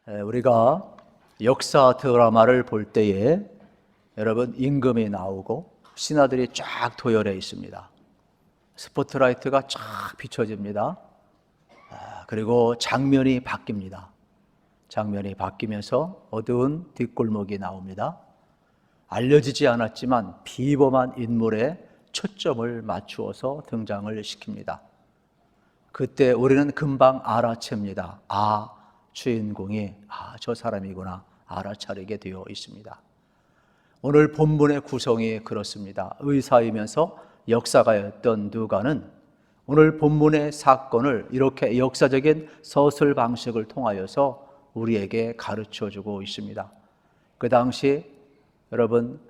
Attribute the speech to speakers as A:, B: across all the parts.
A: 우리가 역사 드라마를 볼 때에 여러분 임금이 나오고 신하들이 쫙 도열해 있습니다. 스포트라이트가 쫙 비춰집니다. 그리고 장면이 바뀝니다. 장면이 바뀌면서 어두운 뒷골목이 나옵니다. 알려지지 않았지만 비범한 인물에 초점을 맞추어서 등장을 시킵니다. 그때 우리는 금방 알아챕니다. 주인공이 저 사람이구나 알아차리게 되어 있습니다. 오늘 본문의 구성이 그렇습니다. 의사이면서 역사가였던 누가는 오늘 본문의 사건을 이렇게 역사적인 서술 방식을 통하여서 우리에게 가르쳐주고 있습니다. 그 당시 여러분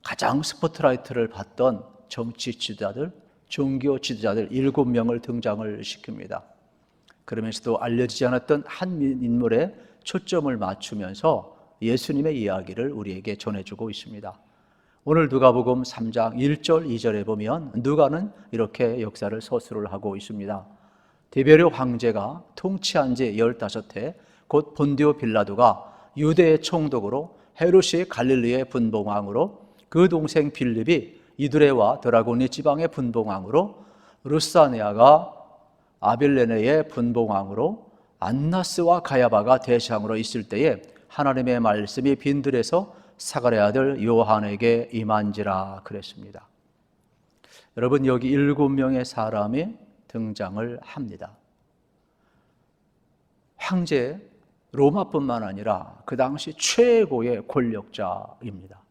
A: 가장 스포트라이트를 받던 정치 지도자들, 종교 지도자들 7명을 등장을 시킵니다. 그러면서도 알려지지 않았던 한 인물에 초점을 맞추면서 예수님의 이야기를 우리에게 전해주고 있습니다. 오늘 누가복음 3장 1절 2절에 보면 누가는 이렇게 역사를 서술을 하고 있습니다. 디베르 황제가 통치한 지 15해 곧 본디오 빌라도가 유대의 총독으로 헤롯이 갈릴리의 분봉왕으로 그 동생 빌립이 이두레와 드라고니 지방의 분봉왕으로 루사네아가 아빌레네의 분봉왕으로 안나스와 가야바가 대장으로 있을 때에 하나님의 말씀이 빈들에서 사가랴 아들 요한에게 임한지라 그랬습니다. 여러분 여기 7명의 사람이 등장을 합니다. 황제 로마뿐만 아니라 그 당시 최고의 권력자입니다.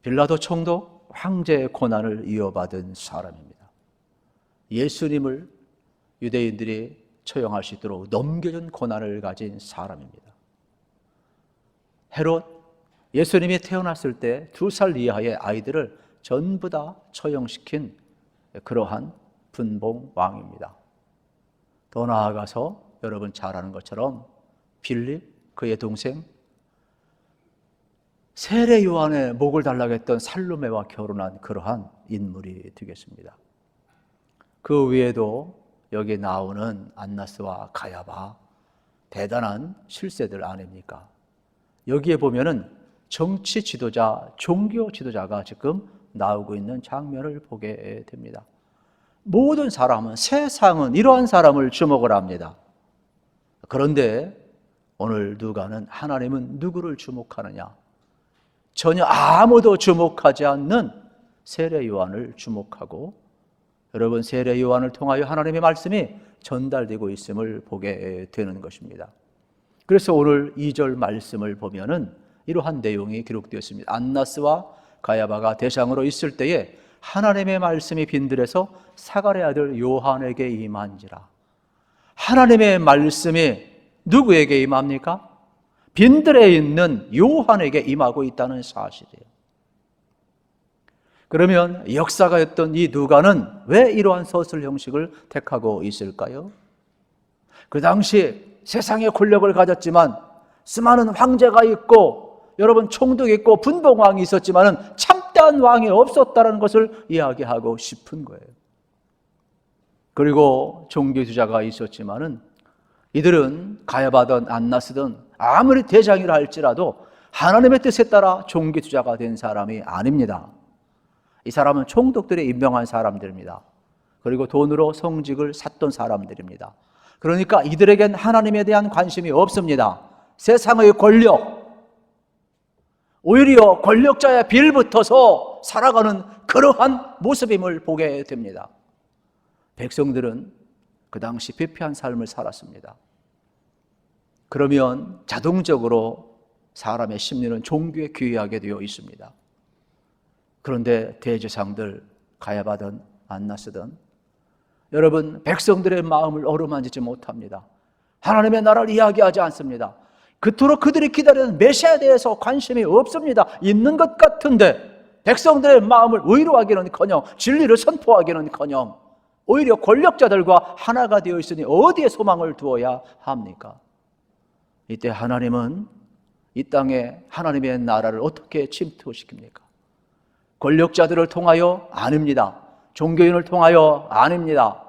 A: 빌라도 총독 황제의 고난을 이어받은 사람입니다. 예수님을 유대인들이 처형할 수 있도록 넘겨준 고난을 가진 사람입니다. 헤롯, 예수님이 태어났을 때 2살 이하의 아이들을 전부 다 처형시킨 그러한 분봉왕입니다. 더 나아가서 여러분 잘 아는 것처럼 빌립, 그의 동생 세례 요한의 목을 달라고 했던 살로메와 결혼한 그러한 인물이 되겠습니다. 그 외에도 여기 나오는 안나스와 가야바 대단한 실세들 아닙니까? 여기에 보면은 정치 지도자, 종교 지도자가 지금 나오고 있는 장면을 보게 됩니다. 모든 사람은, 세상은 이러한 사람을 주목을 합니다. 그런데 오늘 누가는 하나님은 누구를 주목하느냐? 전혀 아무도 주목하지 않는 세례 요한을 주목하고 여러분 세례 요한을 통하여 하나님의 말씀이 전달되고 있음을 보게 되는 것입니다. 그래서 오늘 2절 말씀을 보면은 이러한 내용이 기록되었습니다. 안나스와 가야바가 대장으로 있을 때에 하나님의 말씀이 빈들에서 사가랴 아들 요한에게 임한지라. 하나님의 말씀이 누구에게 임합니까? 빈들에 있는 요한에게 임하고 있다는 사실이에요. 그러면 역사가였던 이 누가는 왜 이러한 서술 형식을 택하고 있을까요? 그 당시 세상의 권력을 가졌지만 수많은 황제가 있고 여러분 총독이 있고 분봉왕이 있었지만은 참다한 왕이 없었다는 것을 이야기하고 싶은 거예요. 그리고 종교주자가 있었지만은 이들은 가야바든 안나스든 아무리 대장이라 할지라도 하나님의 뜻에 따라 종교주자가 된 사람이 아닙니다. 이 사람은 총독들이 임명한 사람들입니다. 그리고 돈으로 성직을 샀던 사람들입니다. 그러니까 이들에겐 하나님에 대한 관심이 없습니다. 세상의 권력, 오히려 권력자의 빌붙어서 살아가는 그러한 모습임을 보게 됩니다. 백성들은 그 당시 피폐한 삶을 살았습니다. 그러면 자동적으로 사람의 심리는 종교에 귀의하게 되어 있습니다. 그런데 대제사장들 가야바든 안나스든 여러분 백성들의 마음을 어루만지지 못합니다. 하나님의 나라를 이야기하지 않습니다. 그토록 그들이 기다리는 메시아에 대해서 관심이 없습니다. 있는 것 같은데 백성들의 마음을 위로하기는커녕 진리를 선포하기는커녕 오히려 권력자들과 하나가 되어 있으니 어디에 소망을 두어야 합니까? 이때 하나님은 이 땅에 하나님의 나라를 어떻게 침투시킵니까? 권력자들을 통하여 아닙니다. 종교인을 통하여 아닙니다.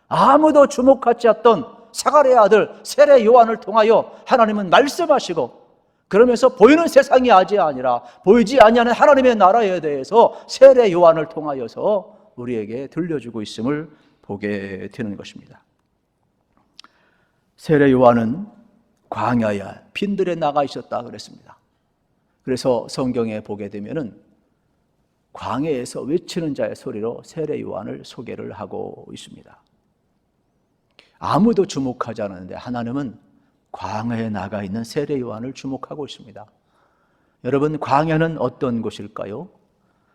A: 아무도 주목하지 않던 사가랴의 아들 세례 요한을 통하여 하나님은 말씀하시고, 그러면서 보이는 세상이 아니라 보이지 아니하는 하나님의 나라에 대해서 세례 요한을 통하여서 우리에게 들려주고 있음을 보게 되는 것입니다. 세례 요한은 광야에 빈들에 나가 있었다 그랬습니다. 그래서 성경에 보게 되면은 광야에서 외치는 자의 소리로 세례 요한을 소개를 하고 있습니다. 아무도 주목하지 않았는데 하나님은 광야에 나가 있는 세례 요한을 주목하고 있습니다. 여러분, 광야는 어떤 곳일까요?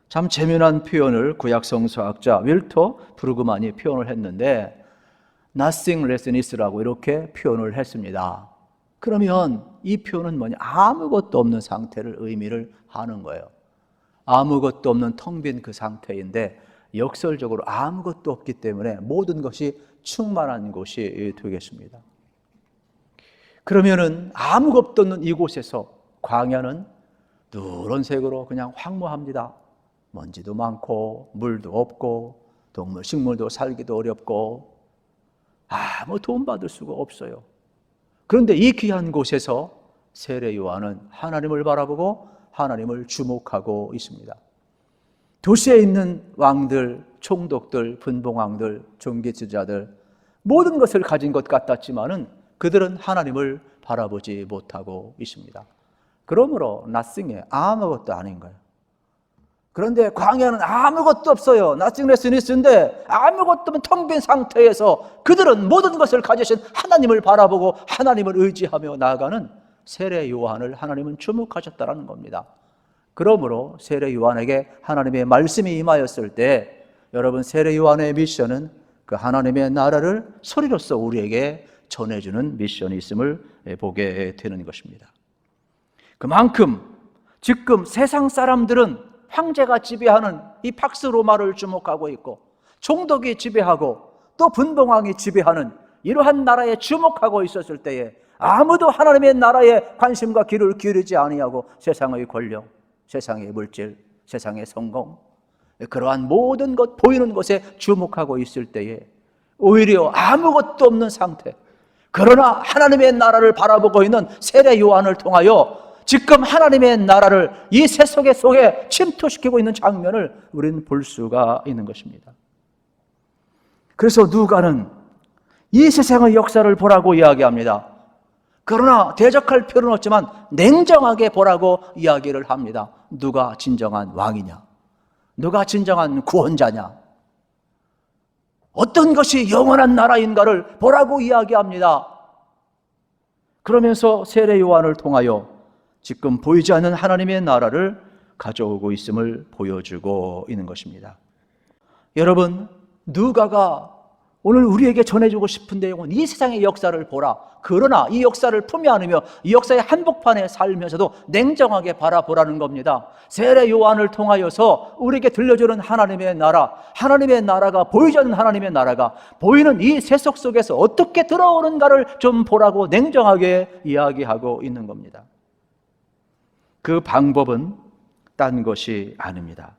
A: 참 재미난 표현을 구약 성서학자 윌터 브루그만이 표현을 했는데 nothing less than is라고 이렇게 표현을 했습니다. 그러면 이 표현은 뭐냐? 아무것도 없는 상태를 의미를 하는 거예요. 아무것도 없는 텅 빈 그 상태인데 역설적으로 아무것도 없기 때문에 모든 것이 충만한 곳이 되겠습니다. 그러면은 아무것도 없는 이곳에서 광야는 누런색으로 그냥 황무합니다. 먼지도 많고 물도 없고 동물, 식물도 살기도 어렵고 아무 도움받을 수가 없어요. 그런데 이 귀한 곳에서 세례 요한은 하나님을 바라보고 하나님을 주목하고 있습니다. 도시에 있는 왕들, 총독들, 분봉왕들, 종기지자들 모든 것을 가진 것 같았지만은 그들은 하나님을 바라보지 못하고 있습니다. 그러므로 nothing에 아무것도 아닌 거예요. 그런데 광야는 아무것도 없어요. nothingness인데 아무것도 없는 텅 빈 상태에서 그들은 모든 것을 가지신 하나님을 바라보고 하나님을 의지하며 나아가는 세례 요한을 하나님은 주목하셨다는 겁니다. 그러므로 세례 요한에게 하나님의 말씀이 임하였을 때 여러분, 세례 요한의 미션은 그 하나님의 나라를 소리로서 우리에게 전해주는 미션이 있음을 보게 되는 것입니다. 그만큼 지금 세상 사람들은 황제가 지배하는 이 팍스 로마를 주목하고 있고 총독이 지배하고 또 분봉왕이 지배하는 이러한 나라에 주목하고 있었을 때에 아무도 하나님의 나라에 관심과 귀를 기울이지 아니하고 세상의 권력, 세상의 물질, 세상의 성공, 그러한 모든 것, 보이는 것에 주목하고 있을 때에 오히려 아무것도 없는 상태, 그러나 하나님의 나라를 바라보고 있는 세례 요한을 통하여 지금 하나님의 나라를 이 세속의 속에 침투시키고 있는 장면을 우리는 볼 수가 있는 것입니다. 그래서 누가는 이 세상의 역사를 보라고 이야기합니다. 그러나 대적할 필요는 없지만 냉정하게 보라고 이야기를 합니다. 누가 진정한 왕이냐? 누가 진정한 구원자냐? 어떤 것이 영원한 나라인가를 보라고 이야기합니다. 그러면서 세례 요한을 통하여 지금 보이지 않는 하나님의 나라를 가져오고 있음을 보여주고 있는 것입니다. 여러분, 누가가 오늘 우리에게 전해주고 싶은 내용은 이 세상의 역사를 보라. 그러나 이 역사를 품에 안으며 이 역사의 한복판에 살면서도 냉정하게 바라보라는 겁니다. 세례 요한을 통하여서 우리에게 들려주는 하나님의 나라, 하나님의 나라가 보이지 않는 하나님의 나라가 보이는 이 세속 속에서 어떻게 들어오는가를 좀 보라고 냉정하게 이야기하고 있는 겁니다. 그 방법은 딴 것이 아닙니다.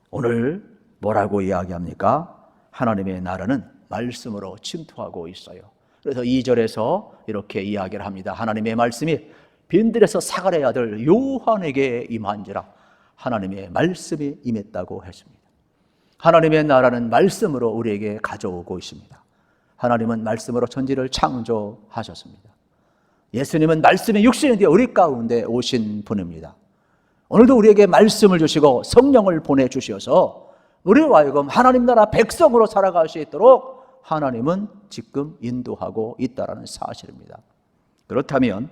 A: 오늘 뭐라고 이야기합니까? 하나님의 나라는 말씀으로 침투하고 있어요. 그래서 2절에서 이렇게 이야기를 합니다. 하나님의 말씀이 빈들에서 사가랴의 아들 요한에게 임한지라. 하나님의 말씀이 임했다고 했습니다. 하나님의 나라는 말씀으로 우리에게 가져오고 있습니다. 하나님은 말씀으로 천지를 창조하셨습니다. 예수님은 말씀의 육신이 되어 우리 가운데 오신 분입니다. 오늘도 우리에게 말씀을 주시고 성령을 보내주셔서 우리로 하여금 하나님 나라 백성으로 살아갈 수 있도록 하나님은 지금 인도하고 있다는 사실입니다. 그렇다면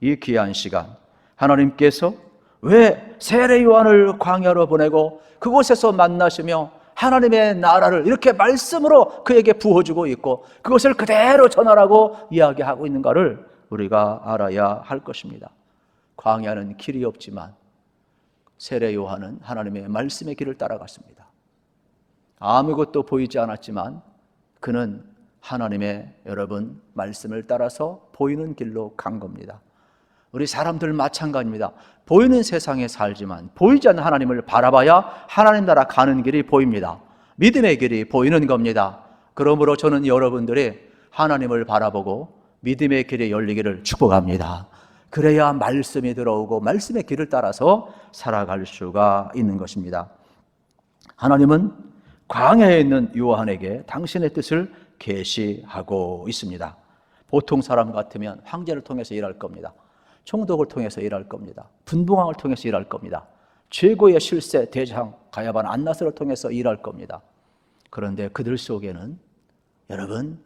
A: 이 귀한 시간 하나님께서 왜 세례 요한을 광야로 보내고 그곳에서 만나시며 하나님의 나라를 이렇게 말씀으로 그에게 부어주고 있고 그것을 그대로 전하라고 이야기하고 있는가를 우리가 알아야 할 것입니다. 광야는 길이 없지만 세례 요한은 하나님의 말씀의 길을 따라갔습니다. 아무것도 보이지 않았지만 그는 하나님의 여러분 말씀을 따라서 보이는 길로 간 겁니다. 우리 사람들 마찬가지입니다. 보이는 세상에 살지만 보이지 않는 하나님을 바라봐야 하나님 나라 가는 길이 보입니다. 믿음의 길이 보이는 겁니다. 그러므로 저는 여러분들이 하나님을 바라보고 믿음의 길이 열리기를 축복합니다. 그래야 말씀이 들어오고 말씀의 길을 따라서 살아갈 수가 있는 것입니다. 하나님은 광야에 있는 요한에게 당신의 뜻을 계시하고 있습니다. 보통 사람 같으면 황제를 통해서 일할 겁니다. 총독을 통해서 일할 겁니다. 분봉왕을 통해서 일할 겁니다. 최고의 실세 대장 가야반 안나스를 통해서 일할 겁니다. 그런데 그들 속에는 여러분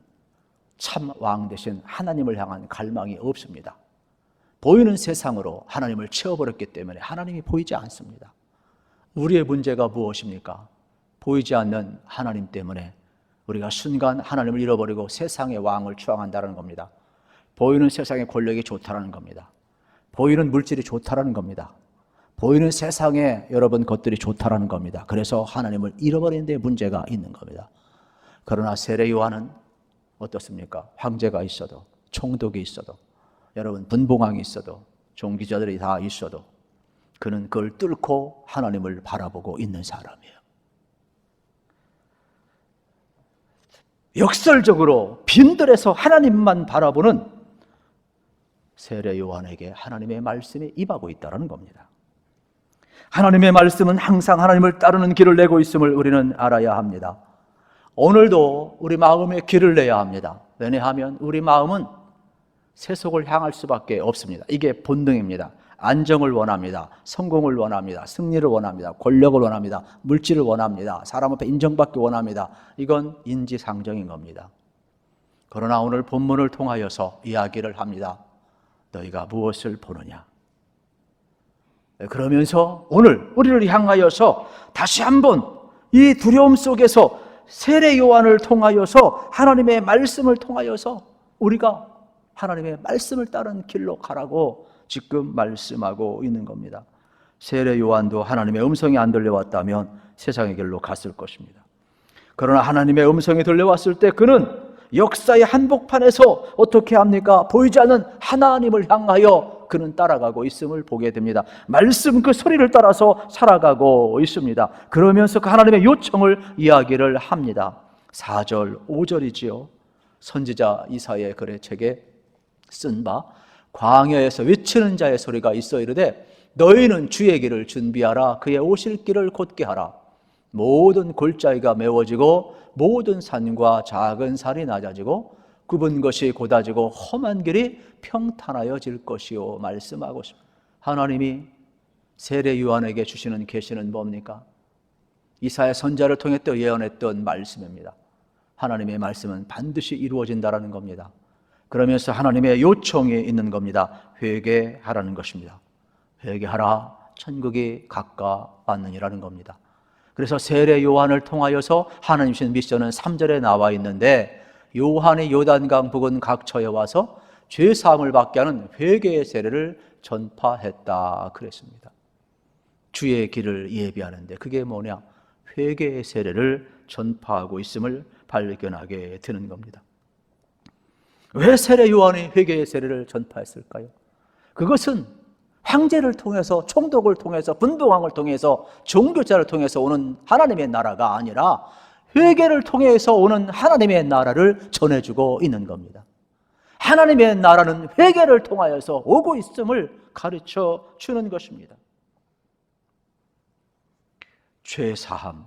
A: 참 왕 대신 하나님을 향한 갈망이 없습니다. 보이는 세상으로 하나님을 채워버렸기 때문에 하나님이 보이지 않습니다. 우리의 문제가 무엇입니까? 보이지 않는 하나님 때문에 우리가 순간 하나님을 잃어버리고 세상의 왕을 추앙한다는 겁니다. 보이는 세상의 권력이 좋다는 겁니다. 보이는 물질이 좋다는 겁니다. 보이는 세상의 여러분 것들이 좋다는 겁니다. 그래서 하나님을 잃어버리는 데 문제가 있는 겁니다. 그러나 세례 요한은 어떻습니까? 황제가 있어도 총독이 있어도 여러분 분봉왕이 있어도 종기자들이 다 있어도 그는 그걸 뚫고 하나님을 바라보고 있는 사람이에요. 역설적으로 빈들에서 하나님만 바라보는 세례 요한에게 하나님의 말씀이 임하고 있다는 겁니다. 하나님의 말씀은 항상 하나님을 따르는 길을 내고 있음을 우리는 알아야 합니다. 오늘도 우리 마음에 길을 내야 합니다. 왜냐하면 우리 마음은 세속을 향할 수밖에 없습니다. 이게 본능입니다. 안정을 원합니다. 성공을 원합니다. 승리를 원합니다. 권력을 원합니다. 물질을 원합니다. 사람 앞에 인정받기 원합니다. 이건 인지상정인 겁니다. 그러나 오늘 본문을 통하여서 이야기를 합니다. 너희가 무엇을 보느냐? 그러면서 오늘 우리를 향하여서 다시 한번 이 두려움 속에서 세례 요한을 통하여서 하나님의 말씀을 통하여서 우리가 하나님의 말씀을 따른 길로 가라고 지금 말씀하고 있는 겁니다. 세례 요한도 하나님의 음성이 안 들려왔다면 세상의 길로 갔을 것입니다. 그러나 하나님의 음성이 들려왔을 때 그는 역사의 한복판에서 어떻게 합니까? 보이지 않는 하나님을 향하여 그는 따라가고 있음을 보게 됩니다. 말씀 그 소리를 따라서 살아가고 있습니다. 그러면서 그 하나님의 요청을 이야기를 합니다. 4절, 5절이지요. 선지자 이사야의 글의 책에 쓴 바 광야에서 외치는 자의 소리가 있어 이르되 너희는 주의 길을 준비하라. 그의 오실 길을 곧게 하라. 모든 골짜기가 메워지고 모든 산과 작은 산이 낮아지고 굽은 것이 곧아지고 험한 길이 평탄하여질 것이요 말씀하고 있습니다. 하나님이 세례 요한에게 주시는 계시는 뭡니까? 이사야 선지자를 통해 또 예언했던 말씀입니다. 하나님의 말씀은 반드시 이루어진다라는 겁니다. 그러면서 하나님의 요청이 있는 겁니다. 회개하라는 것입니다. 회개하라, 천국이 가까웠느니라는 겁니다. 그래서 세례 요한을 통하여서 하나님 주신 미션은 3절에 나와 있는데 요한이 요단강 부근 각처에 와서 죄사함을 받게 하는 회개의 세례를 전파했다 그랬습니다. 주의 길을 예비하는데 그게 뭐냐? 회개의 세례를 전파하고 있음을 발견하게 되는 겁니다. 왜 세례 요한이 회개의 세례를 전파했을까요? 그것은 황제를 통해서, 총독을 통해서, 분봉왕을 통해서, 종교자를 통해서 오는 하나님의 나라가 아니라 회개를 통해서 오는 하나님의 나라를 전해주고 있는 겁니다. 하나님의 나라는 회개를 통하여서 오고 있음을 가르쳐 주는 것입니다. 죄사함,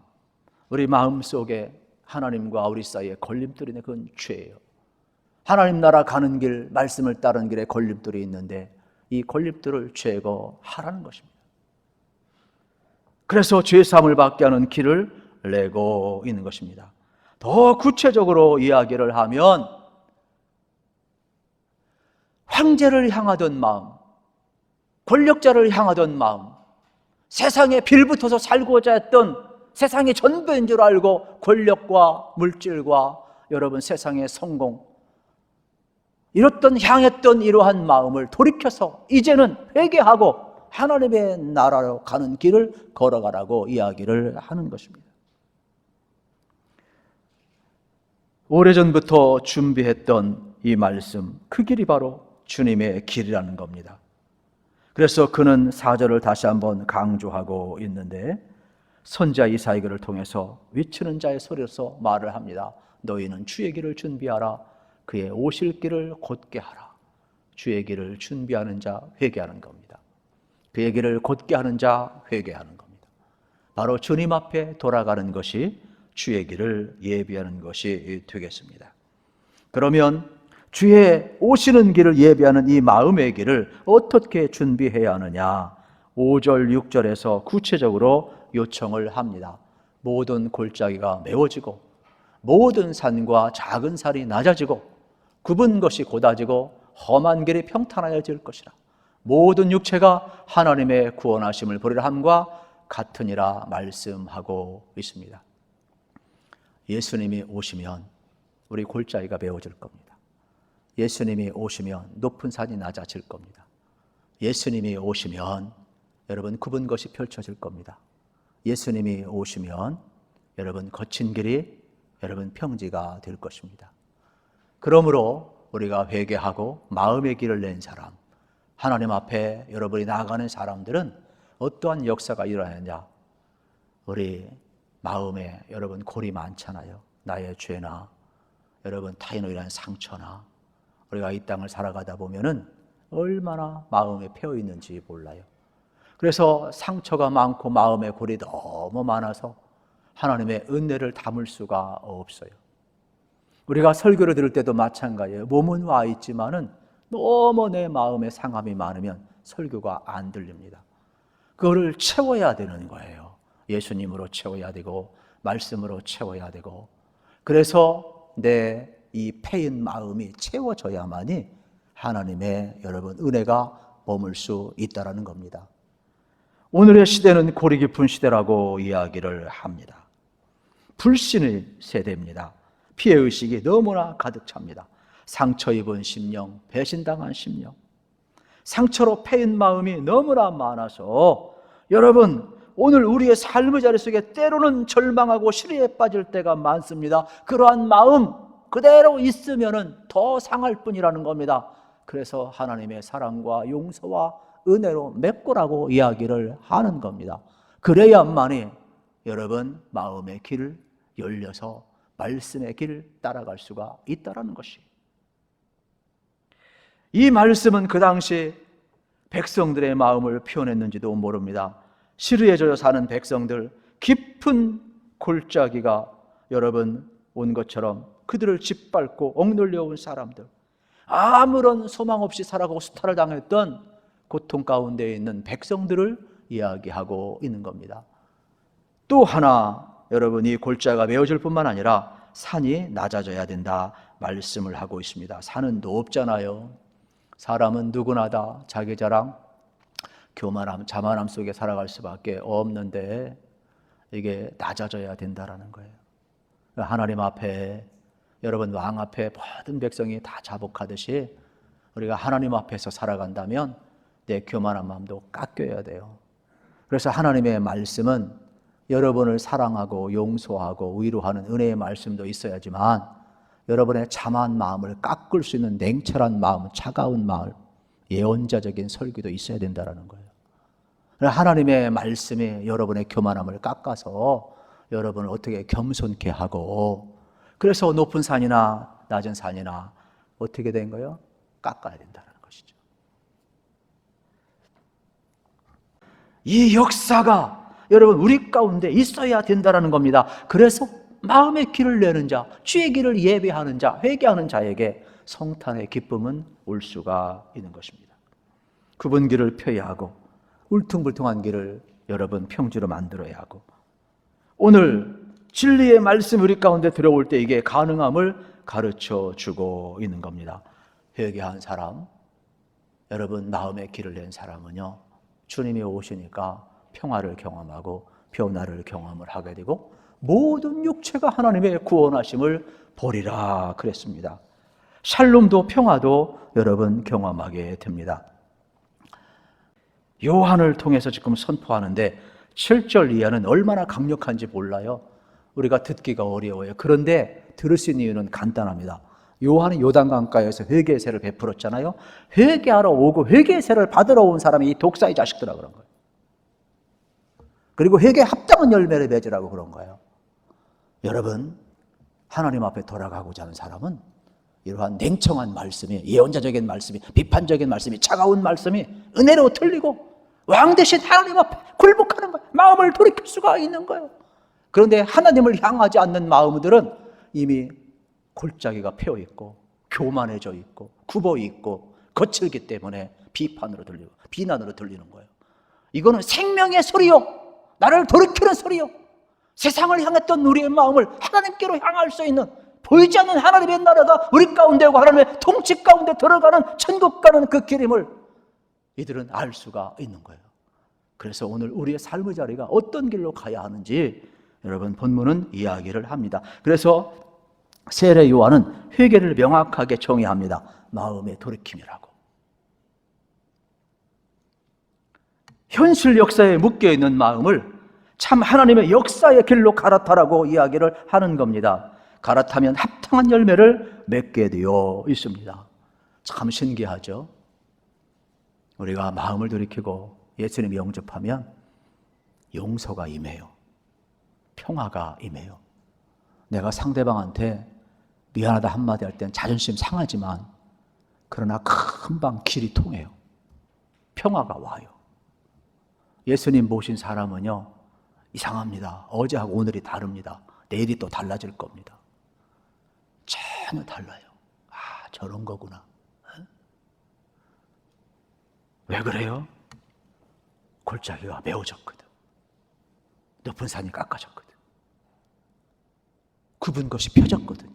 A: 우리 마음속에 하나님과 우리 사이에 걸림돌이 있는 그건 죄예요. 하나님 나라 가는 길, 말씀을 따르는 길에 걸림돌이 있는데 이 걸림돌을 제거하라는 것입니다. 그래서 죄사함을 받게 하는 길을 내고 있는 것입니다. 더 구체적으로 이야기를 하면 황제를 향하던 마음, 권력자를 향하던 마음, 세상에 빌붙어서 살고자 했던 세상의 전부인 줄 알고 권력과 물질과 여러분 세상의 성공 이렇던 향했던 이러한 마음을 돌이켜서 이제는 회개하고 하나님의 나라로 가는 길을 걸어가라고 이야기를 하는 것입니다. 오래전부터 준비했던 이 말씀, 그 길이 바로 주님의 길이라는 겁니다. 그래서 그는 4절을 다시 한번 강조하고 있는데 선지자 이사야를 통해서 외치는 자의 소리로서 말을 합니다. 너희는 주의 길을 준비하라. 그의 오실 길을 곧게 하라. 주의 길을 준비하는 자, 회개하는 겁니다. 그의 길을 곧게 하는 자, 회개하는 겁니다. 바로 주님 앞에 돌아가는 것이 주의 길을 예비하는 것이 되겠습니다. 그러면 주의 오시는 길을 예비하는 이 마음의 길을 어떻게 준비해야 하느냐? 5절, 6절에서 구체적으로 요청을 합니다. 모든 골짜기가 메워지고 모든 산과 작은 산이 낮아지고 굽은 것이 곧아지고 험한 길이 평탄하여질 것이라. 모든 육체가 하나님의 구원하심을 보리라 함과 같으니라 말씀하고 있습니다. 예수님이 오시면 우리 골짜기가 메워질 겁니다. 예수님이 오시면 높은 산이 낮아질 겁니다. 예수님이 오시면 여러분 굽은 것이 펼쳐질 겁니다. 예수님이 오시면 여러분 거친 길이 여러분 평지가 될 것입니다. 그러므로 우리가 회개하고 마음의 길을 낸 사람, 하나님 앞에 여러분이 나아가는 사람들은 어떠한 역사가 일어나느냐? 우리 마음에 여러분 골이 많잖아요. 나의 죄나 여러분 타인으로 인한 상처나 우리가 이 땅을 살아가다 보면은 얼마나 마음에 패여 있는지 몰라요. 그래서 상처가 많고 마음의 골이 너무 많아서 하나님의 은혜를 담을 수가 없어요. 우리가 설교를 들을 때도 마찬가지예요. 몸은 와 있지만은 너무 내 마음에 상함이 많으면 설교가 안 들립니다. 그거를 채워야 되는 거예요. 예수님으로 채워야 되고 말씀으로 채워야 되고, 그래서 내 이 패인 마음이 채워져야만이 하나님의 여러분 은혜가 머물 수 있다라는 겁니다. 오늘의 시대는 골이 깊은 시대라고 이야기를 합니다. 불신의 세대입니다. 피해의식이 너무나 가득 찹니다. 상처 입은 심령, 배신당한 심령, 상처로 패인 마음이 너무나 많아서 여러분 오늘 우리의 삶의 자리 속에 때로는 절망하고 시리에 빠질 때가 많습니다. 그러한 마음 그대로 있으면 더 상할 뿐이라는 겁니다. 그래서 하나님의 사랑과 용서와 은혜로 메꾸라고 이야기를 하는 겁니다. 그래야만이 여러분 마음의 길을 열려서 말씀의 길을 따라갈 수가 있다는 것이. 이 말씀은 그 당시 백성들의 마음을 표현했는지도 모릅니다. 시리에 젖어 사는 백성들, 깊은 골짜기가 여러분 온 것처럼 그들을 짓밟고 억눌려 온 사람들, 아무런 소망 없이 살아가고 수탈을 당했던 고통 가운데 있는 백성들을 이야기하고 있는 겁니다. 또 하나 여러분 이 골짜기가 메워질 뿐만 아니라 산이 낮아져야 된다 말씀을 하고 있습니다. 산은 높잖아요. 사람은 누구나 다 자기 자랑, 교만함, 자만함 속에 살아갈 수밖에 없는데 이게 낮아져야 된다라는 거예요. 하나님 앞에 여러분 왕 앞에 모든 백성이 다 자복하듯이 우리가 하나님 앞에서 살아간다면 내 교만한 마음도 깎여야 돼요. 그래서 하나님의 말씀은 여러분을 사랑하고 용서하고 위로하는 은혜의 말씀도 있어야지만 여러분의 자만 마음을 깎을 수 있는 냉철한 마음, 차가운 마음, 예언자적인 설교도 있어야 된다는 거예요. 하나님의 말씀이 여러분의 교만함을 깎아서 여러분을 어떻게 겸손케 하고, 그래서 높은 산이나 낮은 산이나 어떻게 된 거예요? 깎아야 된다는 것이죠. 이 역사가 여러분 우리 가운데 있어야 된다는 겁니다. 그래서 마음의 길을 내는 자, 주의 길을 예배하는 자, 회개하는 자에게 성탄의 기쁨은 올 수가 있는 것입니다. 굽은 길을 펴야 하고 울퉁불퉁한 길을 여러분 평지로 만들어야 하고, 오늘 진리의 말씀 우리 가운데 들어올 때 이게 가능함을 가르쳐 주고 있는 겁니다. 회개한 사람, 여러분 마음의 길을 낸 사람은요, 주님이 오시니까 평화를 경험하고 변화를 경험을 하게 되고 모든 육체가 하나님의 구원하심을 보리라 그랬습니다. 샬롬도 평화도 여러분 경험하게 됩니다. 요한을 통해서 지금 선포하는데 7절 이하는 얼마나 강력한지 몰라요. 우리가 듣기가 어려워요. 그런데 들을 수 있는 이유는 간단합니다. 요한은 요단강가에서 회개세를 베풀었잖아요. 회개하러 오고 회개세를 받으러 온 사람이 이 독사의 자식들아 그런 거예요. 그리고 회개에 합당한 열매를 맺으라고 그런 거예요. 여러분 하나님 앞에 돌아가고자 하는 사람은 이러한 냉청한 말씀이, 예언자적인 말씀이, 비판적인 말씀이, 차가운 말씀이 은혜로 들리고 왕 대신 하나님 앞에 굴복하는 거예요. 마음을 돌이킬 수가 있는 거예요. 그런데 하나님을 향하지 않는 마음들은 이미 골짜기가 패어 있고 교만해져 있고 굽어 있고 거칠기 때문에 비판으로 들리고 비난으로 들리는 거예요. 이거는 생명의 소리요, 나를 돌이키는 소리요, 세상을 향했던 우리의 마음을 하나님께로 향할 수 있는, 보이지 않는 하나님의 나라가 우리 가운데 오고 하나님의 통치 가운데 들어가는 천국 가는 그 길임을 이들은 알 수가 있는 거예요. 그래서 오늘 우리의 삶의 자리가 어떤 길로 가야 하는지 여러분 본문은 이야기를 합니다. 그래서 세례 요한은 회개를 명확하게 정의합니다. 마음의 돌이킴이라고. 현실 역사에 묶여있는 마음을 참 하나님의 역사의 길로 갈아타라고 이야기를 하는 겁니다. 갈아타면 합당한 열매를 맺게 되어 있습니다. 참 신기하죠. 우리가 마음을 돌이키고 예수님 영접하면 용서가 임해요. 평화가 임해요. 내가 상대방한테 미안하다 한마디 할 땐 자존심 상하지만 그러나 금방 길이 통해요. 평화가 와요. 예수님 모신 사람은요, 이상합니다. 어제하고 오늘이 다릅니다. 내일이 또 달라질 겁니다. 전혀 달라요. 아, 저런 거구나. 왜 그래요? 골짜기가 메워졌거든. 높은 산이 깎아졌거든. 굽은 것이 펴졌거든요.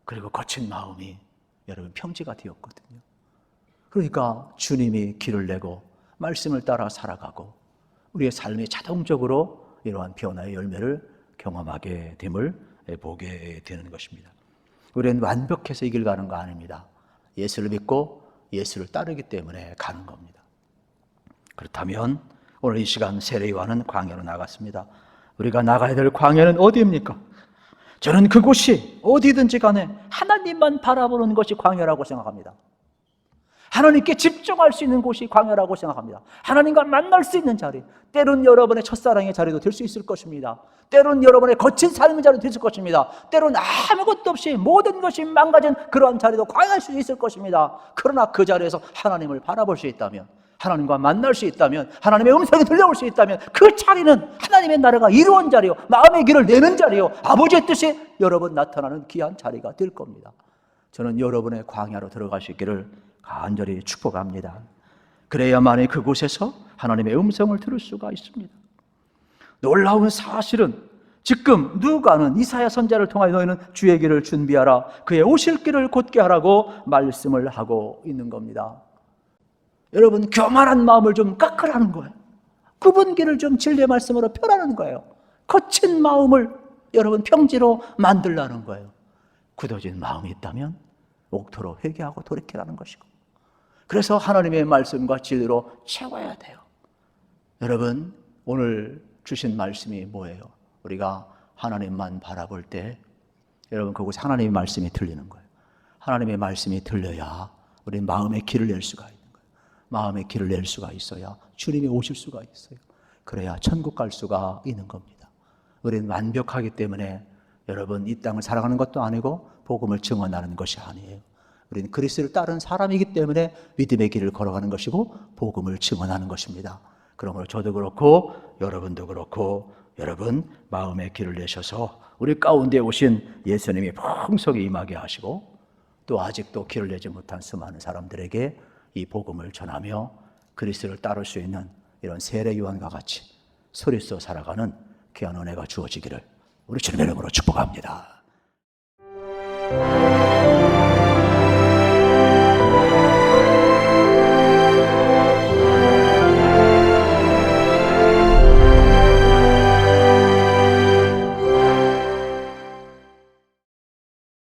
A: 그리고 거친 마음이 여러분 평지가 되었거든요. 그러니까 주님이 길을 내고 말씀을 따라 살아가고 우리의 삶이 자동적으로 이러한 변화의 열매를 경험하게 됨을 보게 되는 것입니다. 우리는 완벽해서 이 길 가는 거 아닙니다. 예수를 믿고 예수를 따르기 때문에 가는 겁니다. 그렇다면 오늘 이 시간 세례 요한은 광야로 나갔습니다. 우리가 나가야 될 광야는 어디입니까? 저는 그곳이 어디든지 간에 하나님만 바라보는 것이 광야라고 생각합니다. 하나님께 집중할 수 있는 곳이 광야라고 생각합니다. 하나님과 만날 수 있는 자리, 때론 여러분의 첫사랑의 자리도 될 수 있을 것입니다. 때론 여러분의 거친 삶의 자리도 될 것입니다. 때론 아무것도 없이 모든 것이 망가진 그러한 자리도 광야일 수 있을 것입니다. 그러나 그 자리에서 하나님을 바라볼 수 있다면, 하나님과 만날 수 있다면, 하나님의 음성이 들려올 수 있다면 그 자리는 하나님의 나라가 이루어진 자리요, 마음의 길을 내는 자리요, 아버지의 뜻이 여러분 나타나는 귀한 자리가 될 겁니다. 저는 여러분의 광야로 들어갈 수 있기를 간절히 축복합니다. 그래야만이 그곳에서 하나님의 음성을 들을 수가 있습니다. 놀라운 사실은 지금 누가는 이사야 선지자를 통하여 너희는 주의 길을 준비하라, 그의 오실 길을 곧게 하라고 말씀을 하고 있는 겁니다. 여러분, 교만한 마음을 좀 깎으라는 거예요. 굽은 길을 좀 진리의 말씀으로 펴라는 거예요. 거친 마음을 여러분 평지로 만들라는 거예요. 굳어진 마음이 있다면 옥토로 회개하고 돌이키라는 것이고, 그래서 하나님의 말씀과 진리로 채워야 돼요. 여러분, 오늘 주신 말씀이 뭐예요? 우리가 하나님만 바라볼 때 여러분 그곳에 하나님의 말씀이 들리는 거예요. 하나님의 말씀이 들려야 우리 마음의 길을 낼 수가 있는 거예요. 마음의 길을 낼 수가 있어야 주님이 오실 수가 있어요. 그래야 천국 갈 수가 있는 겁니다. 우리는 완벽하기 때문에 여러분 이 땅을 살아가는 것도 아니고 복음을 증언하는 것이 아니에요. 우리는 그리스도를 따르는 사람이기 때문에 믿음의 길을 걸어가는 것이고 복음을 증언하는 것입니다. 그러므로 저도 그렇고 여러분도 그렇고 여러분 마음의 길을 내셔서 우리 가운데 오신 예수님이 풍성히 임하게 하시고 또 아직도 길을 내지 못한 수많은 사람들에게 이 복음을 전하며 그리스도를 따를 수 있는 이런 세례 요한과 같이 소리써 살아가는 귀한 은혜가 주어지기를 우리 주님의 이름으로 축복합니다.